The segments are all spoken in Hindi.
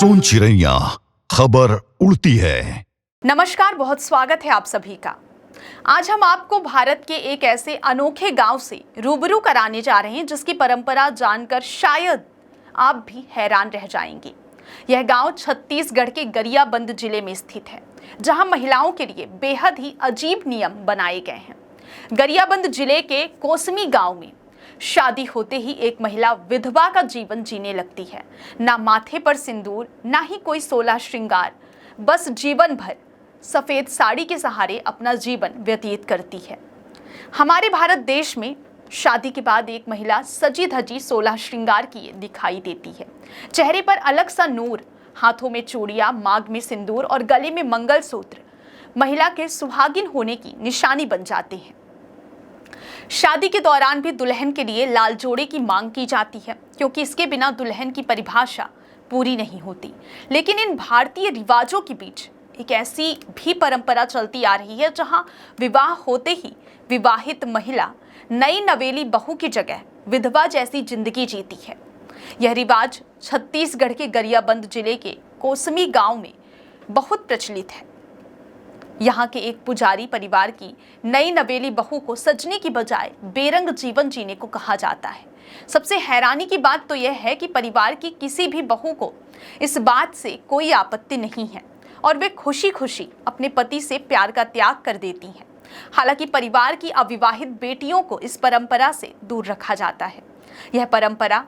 सोन चिड़ैया खबर उड़ती है। नमस्कार, बहुत स्वागत है आप सभी का। आज हम आपको भारत के एक ऐसे अनोखे गांव से रूबरू कराने जा रहे हैं जिसकी परंपरा जानकर शायद आप भी हैरान रह जाएंगे। यह गांव छत्तीसगढ़ के गरियाबंद जिले में स्थित है, जहां महिलाओं के लिए बेहद ही अजीब नियम बनाए गए हैं। गरियाबंद जिले के कोसमी गांव में शादी होते ही एक महिला विधवा का जीवन जीने लगती है। ना माथे पर सिंदूर, ना ही कोई 16 श्रृंगार, बस जीवन भर सफेद साड़ी के सहारे अपना जीवन व्यतीत करती है। हमारे भारत देश में शादी के बाद एक महिला सजी धजी 16 श्रृंगार किए दिखाई देती है। चेहरे पर अलग सा नूर, हाथों में चूड़ियां, मांग में सिंदूर और गले में मंगलसूत्र महिला के सुहागिन होने की निशानी बन जाते हैं। शादी के दौरान भी दुल्हन के लिए लाल जोड़े की मांग की जाती है, क्योंकि इसके बिना दुल्हन की परिभाषा पूरी नहीं होती। लेकिन इन भारतीय रिवाजों के बीच एक ऐसी भी परंपरा चलती आ रही है जहां विवाह होते ही विवाहित महिला नई नवेली बहू की जगह विधवा जैसी जिंदगी जीती है। यह रिवाज छत्तीसगढ़ के गरियाबंद जिले के कोसमी गांव में बहुत प्रचलित है। यहाँ के एक पुजारी परिवार की नई नवेली बहू को सजने की बजाय बेरंग जीवन जीने को कहा जाता है। सबसे हैरानी की बात तो यह है कि परिवार की किसी भी बहू को इस बात से कोई आपत्ति नहीं है और वे खुशी खुशी अपने पति से प्यार का त्याग कर देती हैं। हालांकि परिवार की अविवाहित बेटियों को इस परंपरा से दूर रखा जाता है। यह परंपरा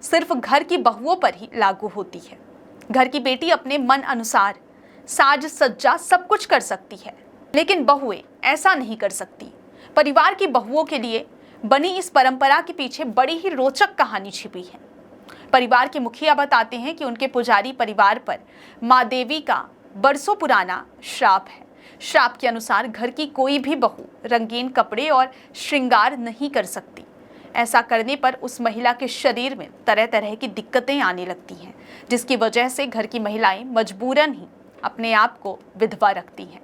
सिर्फ घर की बहुओं पर ही लागू होती है। घर की बेटी अपने मन अनुसार साज सज्जा सब कुछ कर सकती है, लेकिन बहुएं ऐसा नहीं कर सकती। परिवार की बहुओं के लिए बनी इस परंपरा के पीछे बड़ी ही रोचक कहानी छिपी है। परिवार के मुखिया बताते हैं कि उनके पुजारी परिवार पर माँ देवी का बरसों पुराना श्राप है। श्राप के अनुसार घर की कोई भी बहू रंगीन कपड़े और श्रृंगार नहीं कर सकती। ऐसा करने पर उस महिला के शरीर में तरह तरह की दिक्कतें आने लगती हैं, जिसकी वजह से घर की महिलाएं मजबूरन ही अपने आप को विधवा रखती हैं।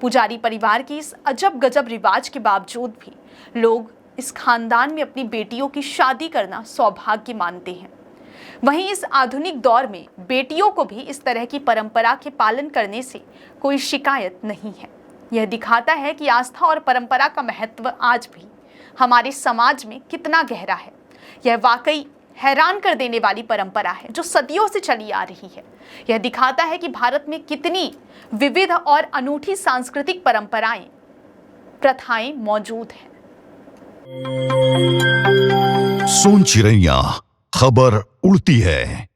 पुजारी परिवार की इस अजब गजब रिवाज के बावजूद भी लोग इस खानदान में अपनी बेटियों की शादी करना सौभाग्य मानते हैं। वहीं इस आधुनिक दौर में बेटियों को भी इस तरह की परंपरा के पालन करने से कोई शिकायत नहीं है। यह दिखाता है कि आस्था और परंपरा का महत्व आज भी हमारे समाज में कितना गहरा है। यह वाकई हैरान कर देने वाली परंपरा है जो सदियों से चली आ रही है। यह दिखाता है कि भारत में कितनी विविध और अनूठी सांस्कृतिक परंपराएं, प्रथाएं मौजूद हैं। सोन चिड़ैया खबर उड़ती है।